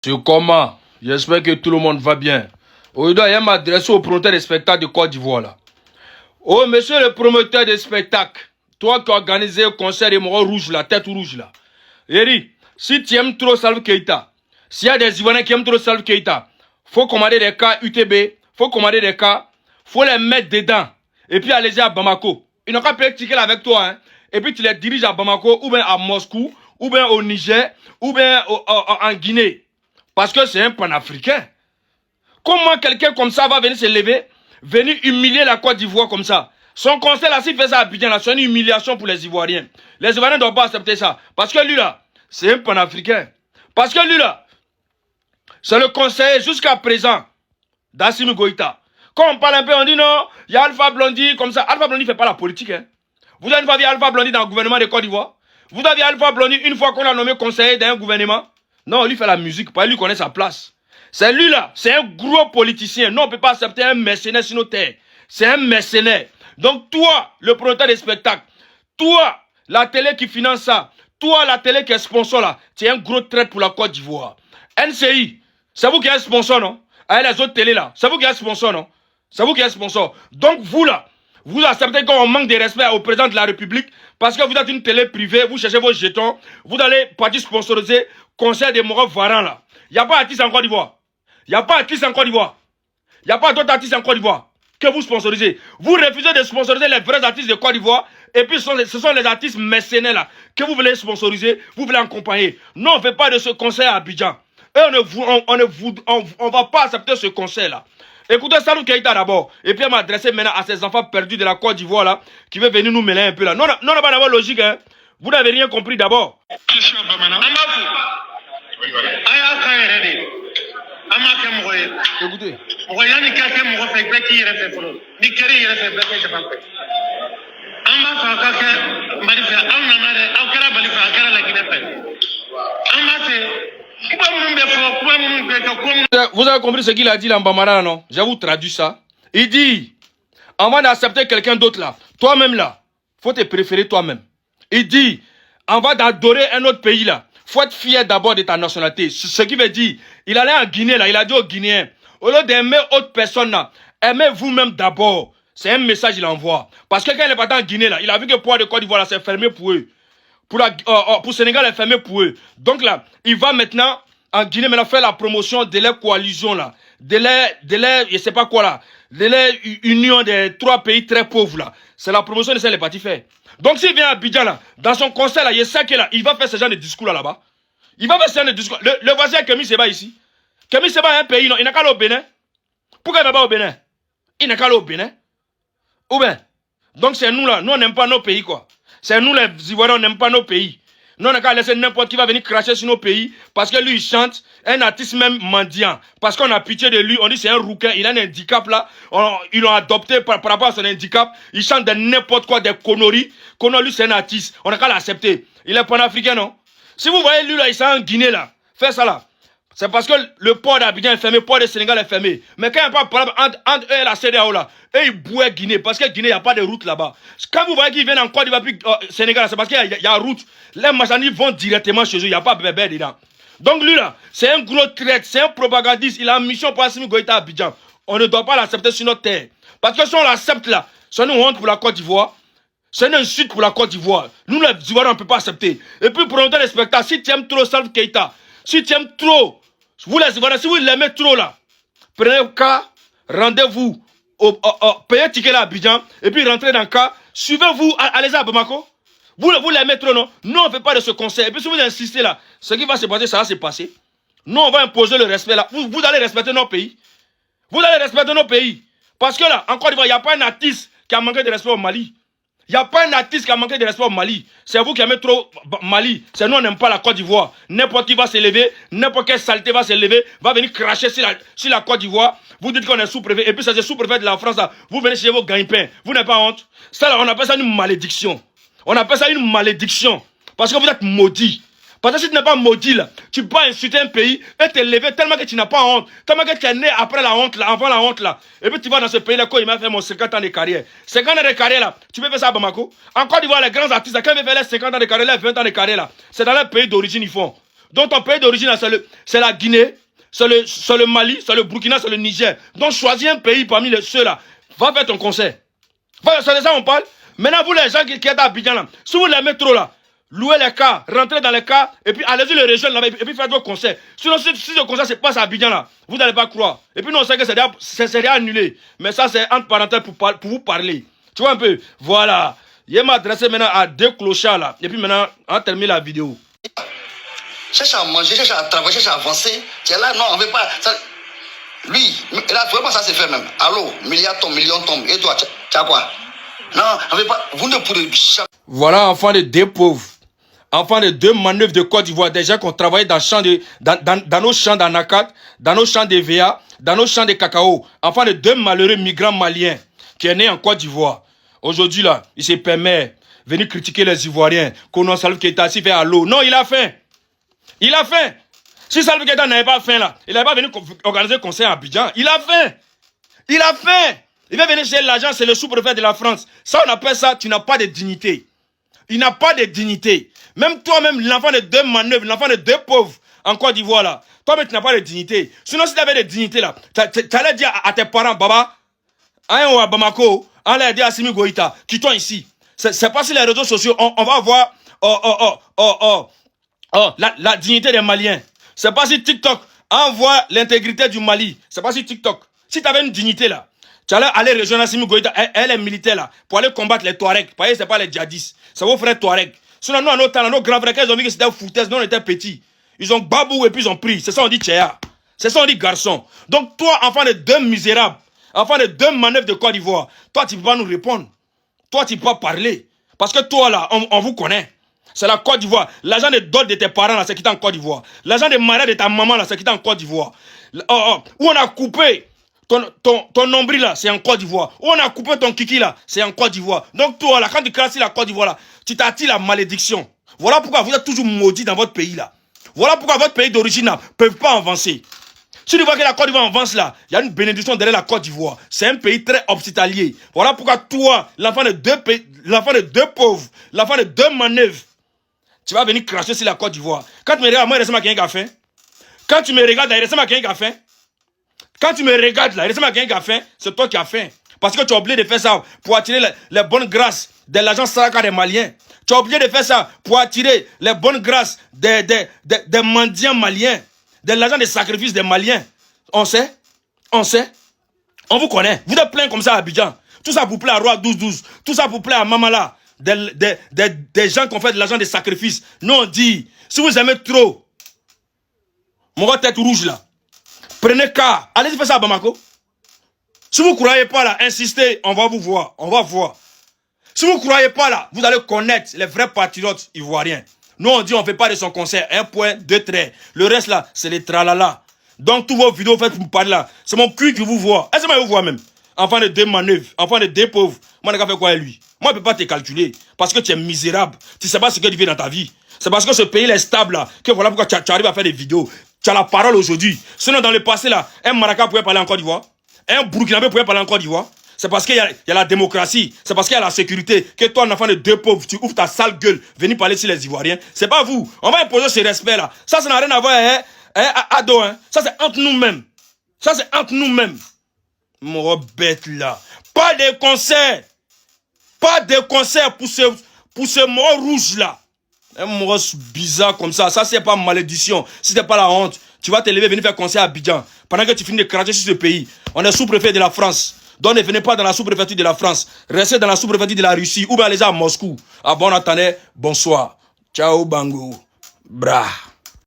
C'est comment? J'espère que tout le monde va bien. Aujourd'hui, je m'adresse au promoteur des spectacles de Côte d'Ivoire là. Oh, monsieur le promoteur des spectacles, toi qui as organisé le concert des morts rouges là, tête rouge là. Eri, si tu aimes trop Salif Keita, s'il y a des Ivoiriens qui aiment trop Salif Keita, faut commander des cas UTB, faut commander des cas, faut les mettre dedans. Et puis aller à Bamako. Ils n'ont qu'à payer le ticket avec toi, hein. Et puis tu les diriges à Bamako, ou bien à Moscou, ou bien au Niger, ou bien en Guinée. Parce que c'est un panafricain. Comment quelqu'un comme ça va venir se lever, venir humilier la Côte d'Ivoire comme ça? Son conseil là, s'il fait ça à Abidjan là, c'est une humiliation pour les Ivoiriens. Les Ivoiriens ne doivent pas accepter ça. Parce que lui là, c'est un panafricain. Parce que lui là, c'est le conseiller jusqu'à présent d'Assimi Goïta. Quand on parle un peu, on dit non, il y a Alpha Blondy comme ça. Alpha Blondy ne fait pas la politique. Hein. Vous avez une fois vu Alpha Blondy dans le gouvernement de Côte d'Ivoire? Vous avez vu Alpha Blondy une fois qu'on l'a nommé conseiller d'un gouvernement? Non, lui fait la musique, pas lui connaît sa place. C'est lui là, c'est un gros politicien. Non, on ne peut pas accepter un mercenaire sur nos terres. C'est un mercenaire. Donc toi, le promoteur des spectacles, toi, la télé qui finance ça, toi, la télé qui est sponsor là, tu es un gros traître pour la Côte d'Ivoire. NCI, c'est vous qui êtes sponsor, non? Avec les autres télés là, c'est vous qui êtes sponsor, non? C'est vous qui êtes sponsor. Donc vous là, vous acceptez qu'on manque de respect au président de la République parce que vous êtes une télé privée, vous cherchez vos jetons, vous allez partir sponsoriser concert des Moraux Varan là. Il n'y a pas d'artiste en Côte d'Ivoire. Il n'y a pas d'artiste en Côte d'Ivoire. Il n'y a pas d'autres artistes en Côte d'Ivoire que vous sponsorisez. Vous refusez de sponsoriser les vrais artistes de Côte d'Ivoire et puis ce sont les artistes mercenaires là que vous voulez sponsoriser, vous voulez accompagner. Non, on ne fait pas de ce concert à Abidjan. Et on ne va pas accepter ce concert là. Écoutez Salif Keita d'abord. Et puis elle m'adresser maintenant à ces enfants perdus de la Côte d'Ivoire là qui veulent venir nous mêler un peu là. Non, non, pas d'avoir logique. Hein. Vous n'avez rien compris d'abord. Écoutez. Vous avez compris ce qu'il a dit là en Bambara, non? Je vous traduis ça. Il dit, avant d'accepter quelqu'un d'autre là, toi-même là, faut te préférer toi-même. Il dit, avant d'adorer un autre pays là, faut être fier d'abord de ta nationalité. Ce qui veut dire, il allait en Guinée là, il a dit aux Guinéens, au lieu d'aimer autre personne là, aimez vous-même d'abord. C'est un message qu'il envoie. Parce que quand il est parti en Guinée là, il a vu que le pouvoir de Côte d'Ivoire là, c'est fermé pour eux. Pour Sénégal, c'est fermé pour eux. Donc là, il va maintenant en Guinée maintenant faire la promotion de leur coalition là, de leur, je sais pas quoi là, de leur union des 3 pays très pauvres là. C'est la promotion de ça les partis fait. Donc s'il vient à Abidjan là, dans son conseil là, il sait que là, il va faire ce genre de discours là là-bas. Il va faire ce genre de discours. Le voisin Kémy Séba ici. Kémy Séba est un pays non, il n'a qu'à aller au Bénin. Pourquoi il va pas au Bénin? Il n'a qu'à aller au Bénin. Ou bien. Donc c'est nous là, nous on n'aime pas nos pays quoi. C'est nous les Ivoiriens, on n'aime pas nos pays. Nous, on n'a qu'à laisser n'importe qui va venir cracher sur nos pays parce que lui, il chante, un artiste même mendiant. Parce qu'on a pitié de lui, on dit c'est un rouquin, il a un handicap là. Ils l'ont adopté par rapport à son handicap. Il chante de n'importe quoi, des conneries. Qu'on a lui, c'est un artiste. On n'a qu'à l'accepter. Il est panafricain, non? Si vous voyez lui là, il s'est en Guinée là, fait ça là. C'est parce que le port d'Abidjan est fermé, le port de Sénégal est fermé. Mais quand il n'y a pas de problème entre eux et la CEDEAO là, eux ils bouent Guinée, parce que Guinée, il n'y a pas de route là-bas. Quand vous voyez qu'ils viennent en Côte d'Ivoire puis Sénégal, c'est parce qu'il y a route. Les marchandises vont directement chez eux, il n'y a pas de bébé dedans. Donc lui là, c'est un gros traître, c'est un propagandiste, il a une mission pour Assimi Goïta à Abidjan. On ne doit pas l'accepter sur notre terre. Parce que si on l'accepte là, c'est une honte pour la Côte d'Ivoire. C'est une insulte pour la Côte d'Ivoire. Nous les Ivoiriens, on ne peut pas accepter. Et puis pour noter les spectacles, si tu aimes trop Salif Keita, si tu aimes trop, vous les Ivoiriens, si vous l'aimez trop là, prenez le cas, rendez-vous, payez un ticket là à Abidjan, et puis rentrez dans le cas, suivez-vous, allez à Bamako. Vous l'aimez trop, non? Nous, on ne fait pas de ce conseil. Et puis si vous insistez là, ce qui va se passer, ça va se passer. Nous, on va imposer le respect là. Vous allez respecter nos pays. Vous allez respecter nos pays. Parce que là, en Côte d'Ivoire, il n'y a pas un artiste qui a manqué de respect au Mali. Il n'y a pas un artiste qui a manqué de respect au Mali. C'est vous qui aimez trop Mali. C'est nous, on n'aime pas la Côte d'Ivoire. N'importe qui va se lever, n'importe quelle saleté va se lever, va venir cracher sur la Côte d'Ivoire. Vous dites qu'on est sous-préfet. Et puis, ça c'est sous-préfet de la France. Là. Vous venez chez vos gagne-pain. Vous n'avez pas honte. Ça, là, on appelle ça une malédiction. On appelle ça une malédiction. Parce que vous êtes maudit. Parce que si tu n'es pas maudit, là, tu peux insulter un pays et te lever tellement que tu n'as pas honte. Tellement que tu es né après la honte, là, avant la honte. Là. Et puis tu vas dans ce pays-là, quand il m'a fait mon 50 ans de carrière. 50 ans de carrière, là, tu peux faire ça à Bamako. En Côte d'Ivoire, les grands artistes, là, quand ils veulent les 50 ans de carrière, les 20 ans de carrière, là, c'est dans leur pays d'origine, ils font. Donc ton pays d'origine, c'est la Guinée, c'est le Mali, c'est le Burkina, c'est le Niger. Donc choisis un pays parmi ceux-là. Va faire ton concert. C'est de ça on parle. Maintenant, vous les gens qui êtes à Abidjan, là, si vous l'aimez trop là, louez les cas, rentrez dans les cas, et puis allez-y les rejoindre là-bas, et puis faites vos concerts. Sinon, si le concert se passe à Abidjan là, vous n'allez pas croire. Et puis nous, on sait que c'est déjà annulé. Mais ça, c'est entre parenthèses pour vous parler. Tu vois un peu? Voilà. Il m'a adressé maintenant à 2 clochards là. Et puis maintenant, on termine la vidéo. Cherche à manger, cherche à travailler, cherche à avancer. Tu es là, non, on ne veut pas. Ça... Lui, là, vraiment, ça se fait même. Allô, milliard tombe, million tombe. Et toi, tu as quoi? Non, on ne veut pas. Vous ne pourrez jamais. Voilà, enfant de 2 pauvres. Enfant de 2 manœuvres de Côte d'Ivoire. Des gens qui ont travaillé dans nos champs d'anacat, dans nos champs de VA, dans nos champs de cacao. Enfant de 2 malheureux migrants maliens qui est né en Côte d'Ivoire. Aujourd'hui, là, il se permet de venir critiquer les Ivoiriens. Qu'on Salif Keita assis fait à l'eau. Non, il a faim. Il a faim. Si Salif Keita n'avait pas faim, là, il n'avait pas venu organiser un concert à Abidjan. Il a faim. Il a faim. Il va venir chez l'agent, c'est le sous-préfet de la France. Ça, on appelle ça, tu n'as pas de dignité. Il n'a pas de dignité. Même toi-même, l'enfant de 2 manœuvres, l'enfant de 2 pauvres en Côte d'Ivoire, là, toi-même, tu n'as pas de dignité. Sinon, si tu avais de dignité, là, tu allais dire à tes parents, Baba, ou à Bamako, on l'a dit à Simi Goïta, quittons ici. C'est pas sur les réseaux sociaux, on va voir la dignité des Maliens. C'est pas sur TikTok, on voit l'intégrité du Mali. C'est pas sur TikTok. Si tu avais une dignité là, tu allais aller rejoindre Simi Goïta, elle est militaire là, pour aller combattre les Touaregs. Parce que c'est pas les djihadistes, c'est vos frères Touaregs. Sinon, nous, à nos temps, nos grands frères, ils ont vu que c'était foutaise, nous on était petits. Ils ont babou et puis ils ont pris. C'est ça on dit tchéa. C'est ça on dit garçon. Donc toi, enfant de 2 misérables, enfant de 2 manœuvres de Côte d'Ivoire, toi, tu ne peux pas nous répondre. Toi, tu ne peux pas parler. Parce que toi, là, on vous connaît. C'est la Côte d'Ivoire. L'argent de dot de tes parents, là, c'est qui est en Côte d'Ivoire. L'argent de mariage de ta maman, là, c'est qui est en Côte d'Ivoire. Où on a coupé ton nombril, là, c'est en Côte d'Ivoire. Où on a coupé ton kiki, là, c'est en Côte d'Ivoire. Donc toi, là, quand tu crasses la Côte d'Ivoire, là, tu t'attires la malédiction. Voilà pourquoi vous êtes toujours maudits dans votre pays, là. Voilà pourquoi votre pays d'origine, là, ne peut pas avancer. Si tu vois que la Côte d'Ivoire avance là, il y a une bénédiction derrière la Côte d'Ivoire. C'est un pays très hospitalier. Voilà pourquoi toi, l'enfant de 2 pauvres, l'enfant de 2 manœuvres, tu vas venir cracher sur la Côte d'Ivoire. Quand tu me regardes, moi, il reste ma faim. Quand tu me regardes, là, il reste ma faim. Quand tu me regardes, là, il reste ma faim. C'est toi qui as faim. Parce que tu as oublié de faire ça pour attirer les bonnes grâces de l'agent Saraka des Maliens. Tu as oublié de faire ça pour attirer les bonnes grâces des mendiants maliens. De l'argent de sacrifice des Maliens. On sait. On vous connaît. Vous êtes plein comme ça à Abidjan. Tout ça pour plaire à Roi 12-12. Tout ça pour plaire à Mamala. Des gens qui ont fait de l'argent de sacrifice. Nous on dit, si vous aimez trop, mon tête rouge là, prenez cas. Allez-y faire ça à Bamako. Si vous ne croyez pas là, insistez, on va vous voir. On va voir. Si vous ne croyez pas là, vous allez connaître les vrais patriotes ivoiriens. Nous, on dit on ne fait pas de son concert. 1 point, 2 traits. Le reste, là, c'est les tralala. Donc, tous vos vidéos faites pour me parler là, c'est mon cul qui vous voit. Est-ce que moi, vous voit même? Enfant de 2 manœuvres, enfant de 2 pauvres. Moi, je n'ai pas fait quoi à lui? Moi, je ne peux pas te calculer. Parce que tu es misérable. Tu ne sais pas ce que tu fais dans ta vie. C'est parce que ce pays est stable là, que voilà pourquoi tu arrives à faire des vidéos. Tu as la parole aujourd'hui. Sinon, dans le passé là, un Maraca pouvait parler en Côte d'Ivoire. Un Burkinabé pouvait parler en Côte d'Ivoire. C'est parce qu'il y a la démocratie, c'est parce qu'il y a la sécurité, que toi, un enfant de 2 pauvres, tu ouvres ta sale gueule, venir parler sur les Ivoiriens. C'est pas vous. On va imposer ce respect-là. Ça n'a rien à voir, Ado, hein. Ça, c'est entre nous-mêmes. Ça, c'est entre nous-mêmes. Mon bête, là. Pas de concert. Pas de concert pour ce mort rouge-là. Un mort bizarre comme ça. Ça, c'est pas malédiction. Si c'est pas la honte, tu vas te lever, venir faire concert à Abidjan. Pendant que tu finis de cracher sur ce pays. On est sous-préfet de la France. Donc ne venez pas dans la sous-préfecture de la France. Restez dans la sous-préfecture de la Russie ou bien allez à Moscou. Ah bon, attendez, bonsoir. Ciao, bango. Bra.